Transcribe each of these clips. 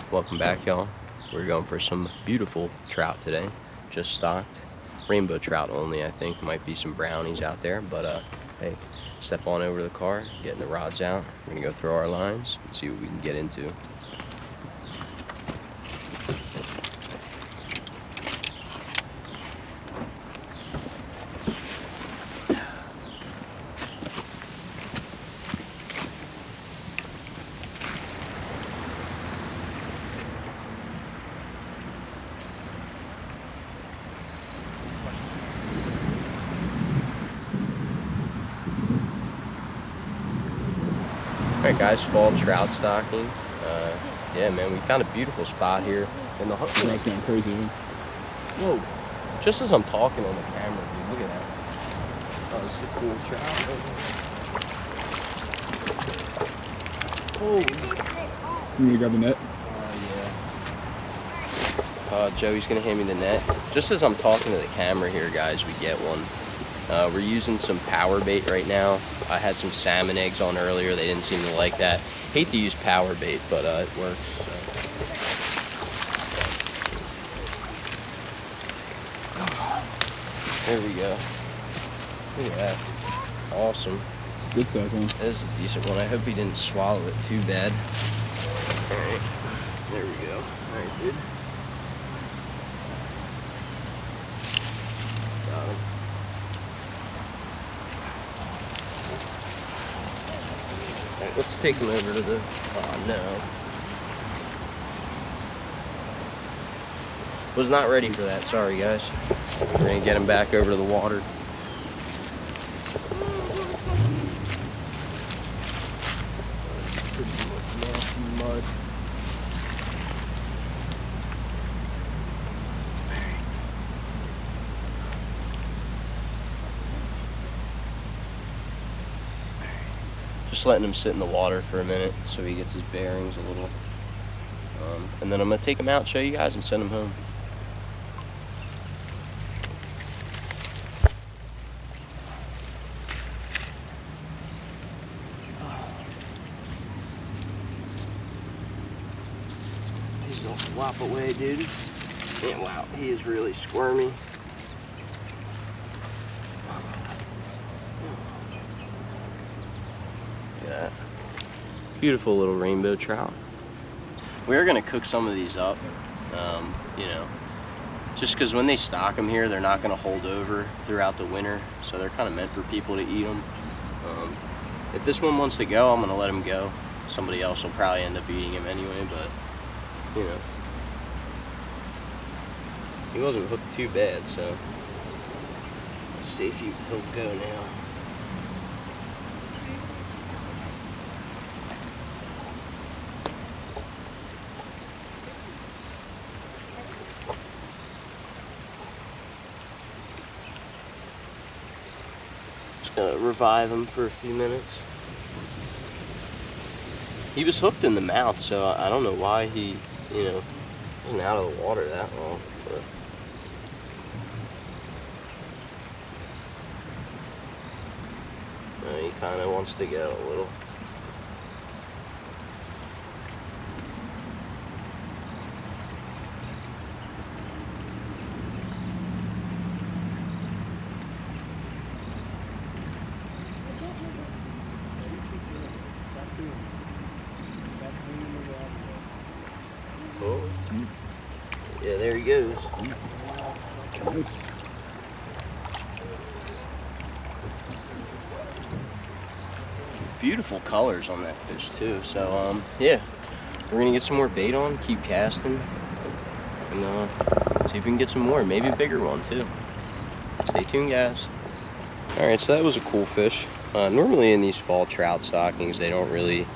Welcome back, y'all. We're going for some beautiful trout today. Just stocked. Rainbow trout only, I think. Might be some brownies out there, but hey, step on over to the car, getting the rods out. We're gonna go throw our lines and see what we can get into. Alright guys, fall trout stocking. Yeah man, we found a beautiful spot here in the hook. Trout's going crazy, dude. Whoa. Just as I'm talking on the camera, dude, look at that. Oh, this is a cool trout. Oh. You want to grab the net? Yeah. Joey's gonna hand me the net. Just as I'm talking to the camera here, guys, we get one. We're using some power bait right now. I had some salmon eggs on earlier. They didn't seem to like that. Hate to use power bait, but it works. So. There we go. Look at that. Awesome. It's a good size one. That is a decent one. I hope he didn't swallow it too bad. Alright. There we go. Alright, dude. Got him. Alright, let's take him over to the... Oh, no. Was not ready for that. Sorry, guys. We're going to get him back over to the water. Pretty much nasty mud. Just letting him sit in the water for a minute so he gets his bearings a little. And then I'm going to take him out, show you guys, and send him home. He's gonna flop away, dude. And wow, he is really squirmy. Look at that. Beautiful little rainbow trout. We're gonna cook some of these up, you know, just because when they stock them here, they're not gonna hold over throughout the winter, so they're kind of meant for people to eat them. If this one wants to go, I'm gonna let him go. Somebody else will probably end up eating him anyway, but you know, he wasn't hooked too bad, so let's see if he'll go now. Just gonna revive him for a few minutes. He was hooked in the mouth, so I don't know why he, you know, wasn't out of the water that long. But he kind of wants to go a little. Oh. Yeah, there he goes. Nice. Beautiful colors on that fish too. So yeah, we're gonna get some more bait on, keep casting, and see if we can get some more, maybe a bigger one too. Stay tuned, guys. Alright, so that was a cool fish. Normally in these fall trout stockings, they don't really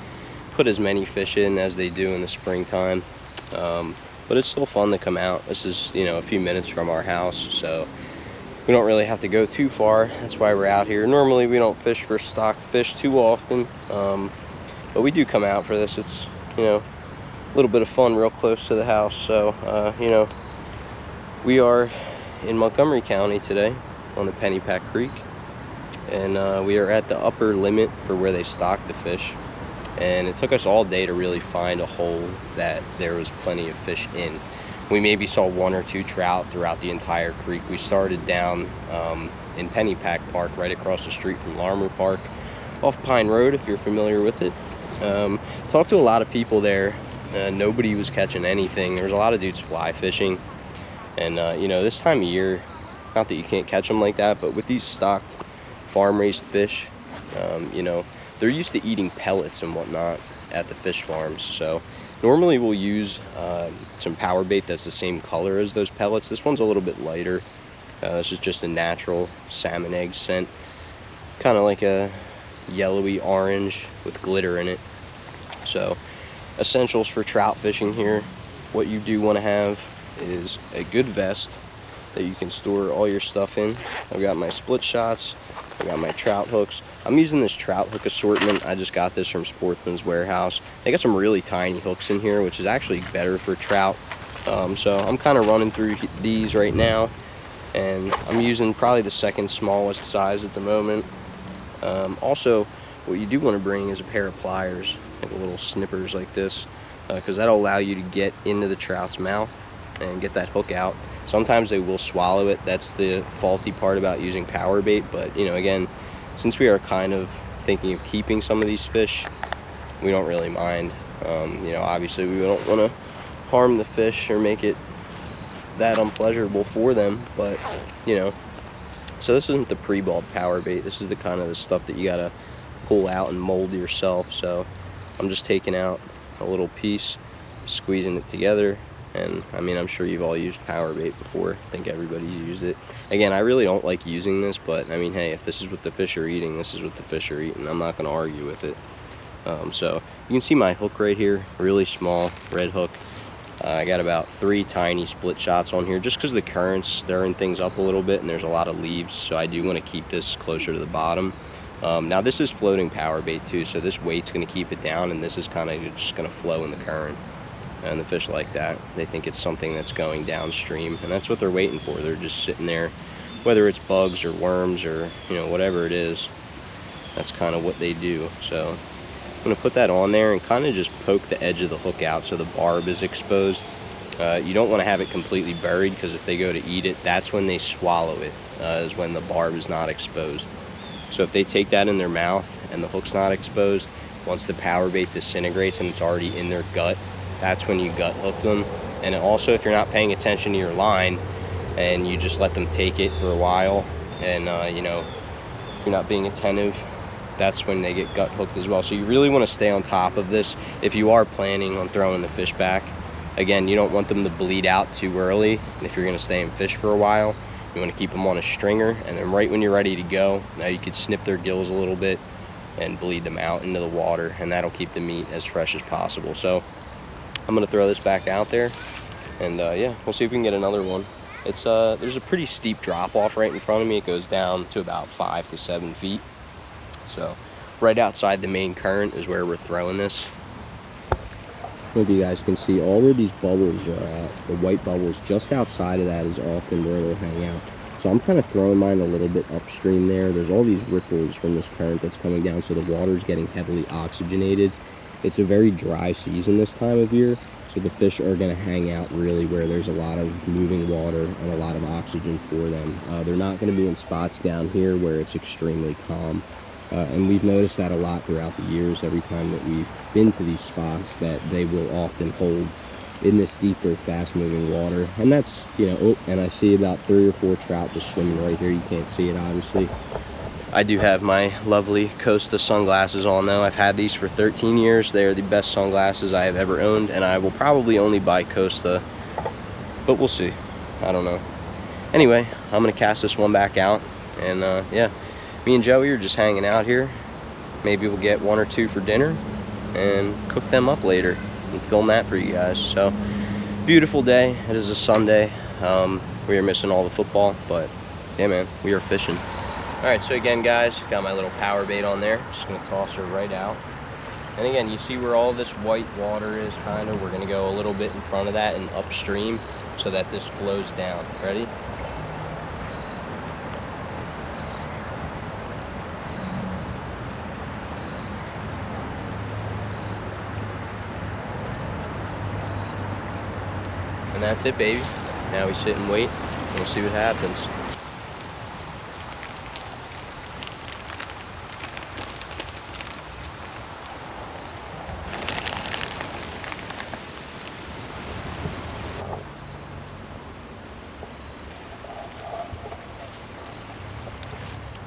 put as many fish in as they do in the springtime. But it's still fun to come out. This is, you know, a few minutes from our house, so we don't really have to go too far. That's why we're out here. Normally we don't fish for stocked fish too often, but we do come out for this. It's, you know, a little bit of fun real close to the house. So you know, we are in Montgomery County today on the Pennypack Creek, and we are at the upper limit for where they stock the fish. and it took us all day to really find a hole that there was plenty of fish in. We maybe saw 1 or 2 trout throughout the entire creek. We started down in Pennypack Park, right across the street from Larmer Park, off Pine Road, if you're familiar with it. Talked to a lot of people there. Nobody was catching anything. There was a lot of dudes fly fishing, and you know, this time of year, not that you can't catch them like that, but with these stocked farm-raised fish, you know, they're used to eating pellets and whatnot at the fish farms. So normally we'll use some power bait that's the same color as those pellets. This one's a little bit lighter. This is just a natural salmon egg scent, kind of like a yellowy orange with glitter in it. So essentials for trout fishing here, what you do want to have is a good vest that you can store all your stuff in. I've got my split shots, I got my trout hooks. I'm using this trout hook assortment. I just got this from Sportsman's Warehouse. They got some really tiny hooks in here, which is actually better for trout. So I'm kind of running through these right now, and I'm using probably the second smallest size at the moment. Also, what you do want to bring is a pair of pliers, like little snippers like this, because that'll allow you to get into the trout's mouth and get that hook out. Sometimes they will swallow it. That's the faulty part about using power bait. But you know, again, since we are kind of thinking of keeping some of these fish, we don't really mind. You know, obviously we don't want to harm the fish or make it that unpleasurable for them, but you know. So this isn't the pre-balled power bait. This is the kind of the stuff that you gotta pull out and mold yourself. So I'm just taking out a little piece, squeezing it together. And I mean, I'm sure you've all used power bait before. I think everybody's used it. Again, I really don't like using this, but I mean, hey, if this is what the fish are eating, this is what the fish are eating. I'm not going to argue with it. So you can see my hook right here, really small red hook. I got about 3 tiny split shots on here, just because the current's stirring things up a little bit, and there's a lot of leaves, so I do want to keep this closer to the bottom. Now this is floating power bait too, so this weight's going to keep it down, and this is kind of just going to flow in the current. And the fish like that. They think it's something that's going downstream, and that's what they're waiting for. They're just sitting there, whether it's bugs or worms or, you know, whatever it is. That's kind of what they do. So I'm going to put that on there and kind of just poke the edge of the hook out so the barb is exposed. You don't want to have it completely buried, because if they go to eat it, that's when they swallow it, is when the barb is not exposed. So if they take that in their mouth and the hook's not exposed, once the power bait disintegrates and it's already in their gut, that's when you gut hook them. And also, if you're not paying attention to your line and you just let them take it for a while, and you know, if you're not being attentive, that's when they get gut hooked as well. So you really want to stay on top of this if you are planning on throwing the fish back. Again, you don't want them to bleed out too early. If you're going to stay and fish for a while, you want to keep them on a stringer, and then right when you're ready to go, now you could snip their gills a little bit and bleed them out into the water, and that'll keep the meat as fresh as possible. So I'm gonna throw this back out there, and yeah, we'll see if we can get another one. It's there's a pretty steep drop off right in front of me. It goes down to about 5 to 7 feet. So right outside the main current is where we're throwing this. Look, you guys can see all where these bubbles are at. The white bubbles just outside of that is often where they'll hang out. So I'm kind of throwing mine a little bit upstream there. There's all these ripples from this current that's coming down, so the water's getting heavily oxygenated. It's a very dry season this time of year, so the fish are going to hang out really where there's a lot of moving water and a lot of oxygen for them. They're not going to be in spots down here where it's extremely calm. And we've noticed that a lot throughout the years. Every time that we've been to these spots, that they will often hold in this deeper, fast-moving water. And that's, you know, oh, and I see about 3 or 4 trout just swimming right here. You can't see it, obviously. I do have my lovely Costa sunglasses on though. I've had these for 13 years. They are the best sunglasses I have ever owned, and I will probably only buy Costa, but we'll see. I don't know. Anyway, I'm gonna cast this one back out, and yeah, me and Joey are just hanging out here. Maybe we'll get 1 or 2 for dinner and cook them up later and film that for you guys. So, beautiful day. It is a Sunday. We are missing all the football, but yeah, man, we are fishing. All right, so again, guys, got my little power bait on there. Just gonna toss her right out. And again, you see where all this white water is, kind of. We're gonna go a little bit in front of that and upstream so that this flows down. Ready? And that's it, baby. Now we sit and wait, and we'll see what happens.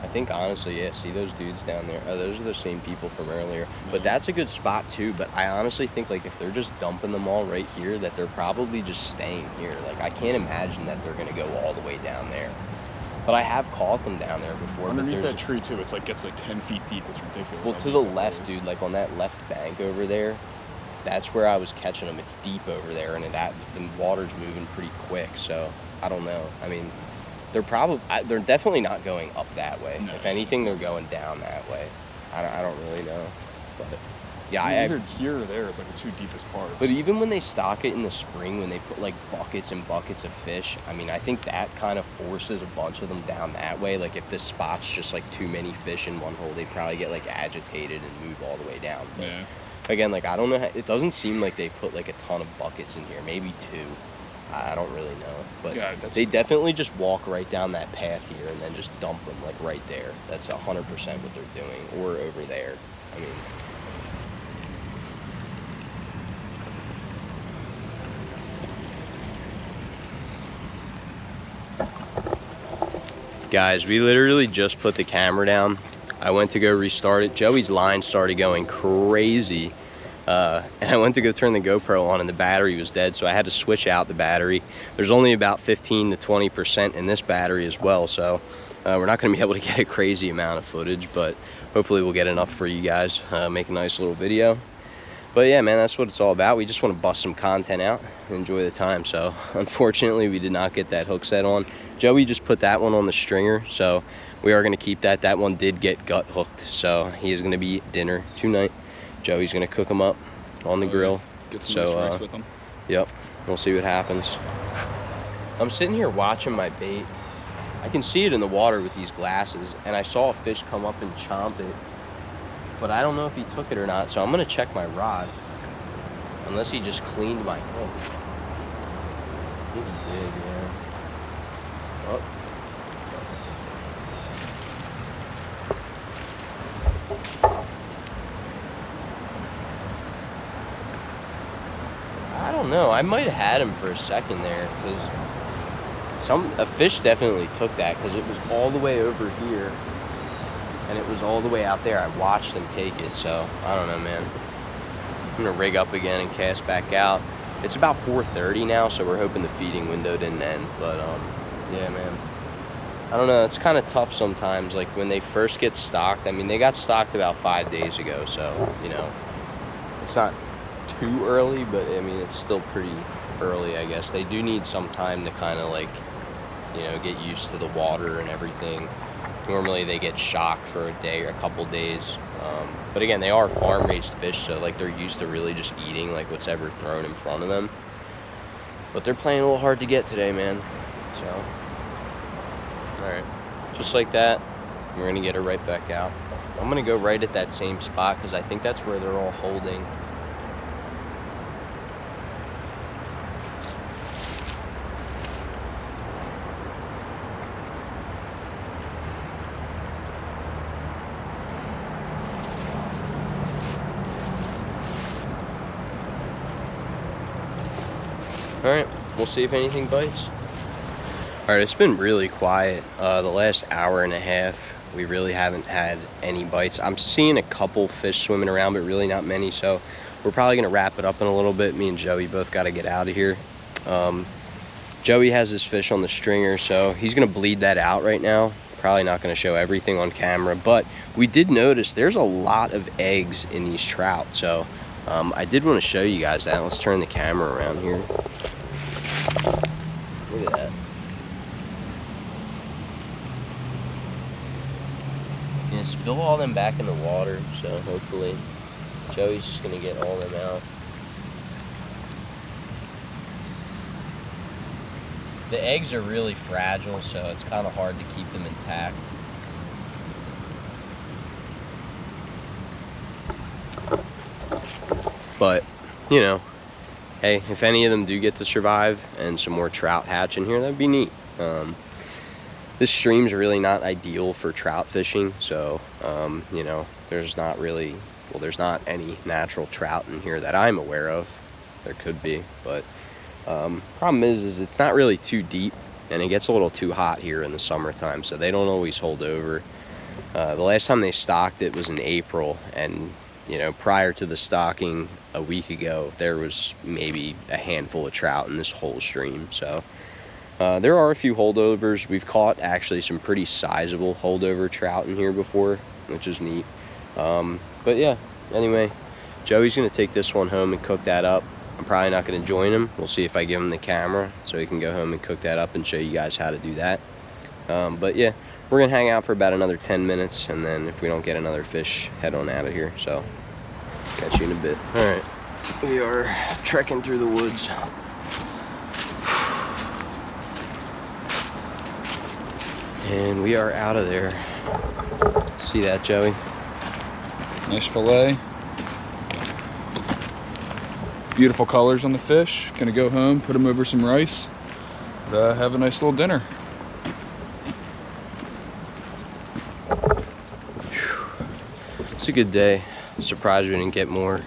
I think honestly, yeah, see those dudes down there? Oh, those are the same people from earlier. But that's a good spot too. But I honestly think like if they're just dumping them all right here, that they're probably just staying here. Like I can't imagine that they're gonna go all the way down there. But I have caught them down there before. Underneath but that tree too, it's like gets like 10 feet deep. It's ridiculous. Well, to the left, dude, like on that left bank over there, that's where I was catching them. It's deep over there, and the water's moving pretty quick. So I don't know. I mean, they're definitely not going up that way. No. If anything, they're going down that way. I don't really know, but yeah, either here or there is like the two deepest parts. But even when they stock it in the spring, when they put like buckets and buckets of fish, I mean, I think that kind of forces a bunch of them down that way. Like if this spot's just like too many fish in one hole, they probably get like agitated and move all the way down. But yeah. again, like I don't know. It doesn't seem like they put like a ton of buckets in here. Maybe 2. I don't really know, but yeah, they definitely just walk right down that path here and then just dump them like right there. That's 100% what they're doing, or over there. I mean, guys, we literally just put the camera down. I went to go restart it. Joey's line started going crazy. And I went to go turn the GoPro on and the battery was dead, so I had to switch out the battery. There's only about 15 to 20% in this battery as well, so we're not going to be able to get a crazy amount of footage, but hopefully we'll get enough for you guys, make a nice little video. But yeah, man, that's what it's all about. We just want to bust some content out and enjoy the time. So unfortunately, we did not get that hook set on. Joey just put that one on the stringer, so we are going to keep that. That one did get gut hooked, so he is going to be dinner tonight. Joey's gonna cook them up on the grill. Get some nice rice with them. Yep, we'll see what happens. I'm sitting here watching my bait. I can see it in the water with these glasses, and I saw a fish come up and chomp it, but I don't know if he took it or not, so I'm gonna check my rod. Unless he just cleaned my hook. I think he did, yeah. Oh. I don't know. I might have had him for a second there because a fish definitely took that because it was all the way over here and it was all the way out there. I watched him take it, so I don't know, man. I'm gonna rig up again and cast back out. It's about 4:30 now, so we're hoping the feeding window didn't end. But yeah, man. I don't know. It's kind of tough sometimes. Like when they first get stocked. I mean, they got stocked about 5 days ago, so you know, it's not too early, but I mean it's still pretty early, I guess. They do need some time to kind of like, you know, get used to the water and everything. Normally they get shocked for a day or a couple days, but again, they are farm raised fish, so like they're used to really just eating like what's ever thrown in front of them. But they're playing a little hard to get today, man. So all right, just like that, we're gonna get her right back out. I'm gonna go right at that same spot because I think that's where they're all holding. All right, we'll see if anything bites. All right, it's been really quiet. The last hour and a half, we really haven't had any bites. I'm seeing a couple fish swimming around, but really not many. So we're probably gonna wrap it up in a little bit. Me and Joey both gotta get out of here. Joey has his fish on the stringer, so he's gonna bleed that out right now. Probably not gonna show everything on camera, but we did notice there's a lot of eggs in these trout. So I did wanna show you guys that. Let's turn the camera around here. Look at that. Yeah, spill all them back in the water, so hopefully Joey's just gonna get all them out. The eggs are really fragile, so it's kind of hard to keep them intact. But, you know, hey, if any of them do get to survive and some more trout hatch in here, that'd be neat. This stream's really not ideal for trout fishing, so you know, there's not really, well, there's not any natural trout in here that I'm aware of. There could be, but problem is it's not really too deep, and it gets a little too hot here in the summertime, so they don't always hold over. The last time they stocked it was in April, and you know, prior to the stocking a week ago, there was maybe a handful of trout in this whole stream. So there are a few holdovers. We've caught actually some pretty sizable holdover trout in here before, which is neat. But yeah, anyway, Joey's gonna take this one home and cook that up. I'm probably not gonna join him. We'll see if I give him the camera so he can go home and cook that up and show you guys how to do that. But yeah, we're gonna hang out for about another 10 minutes, and then if we don't get another fish, head on out of here. So catch you in a bit. All right, we are trekking through the woods. And we are out of there. See that, Joey? Nice fillet. Beautiful colors on the fish. Gonna go home, put them over some rice, and, have a nice little dinner. It's a good day. Surprised we didn't get more.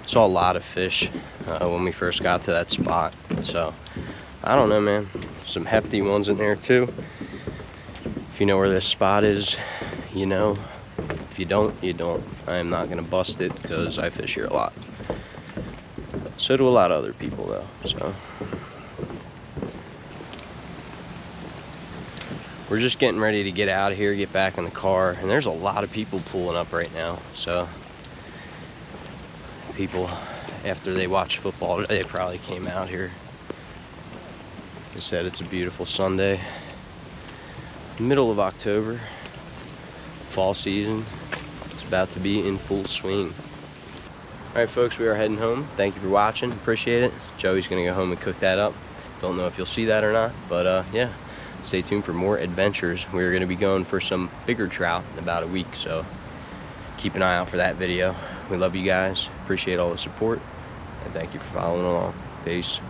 Saw a lot of fish when we first got to that spot. So I don't know, man. Some hefty ones in there too. If you know where this spot is, you know. If you don't, you don't. I am not gonna bust it because I fish here a lot. So do a lot of other people though. So we're just getting ready to get out of here, get back in the car, and there's a lot of people pulling up right now. So people, after they watched football today, they probably came out here. Like I said, it's a beautiful Sunday, middle of October. Fall season is about to be in full swing. All right, folks, we are heading home. Thank you for watching, appreciate it. Joey's gonna go home and cook that up. Don't know if you'll see that or not, but yeah, stay tuned for more adventures. We're going to be going for some bigger trout in about a week, so keep an eye out for that video. We love you guys, appreciate all the support, and thank you for following along. Peace.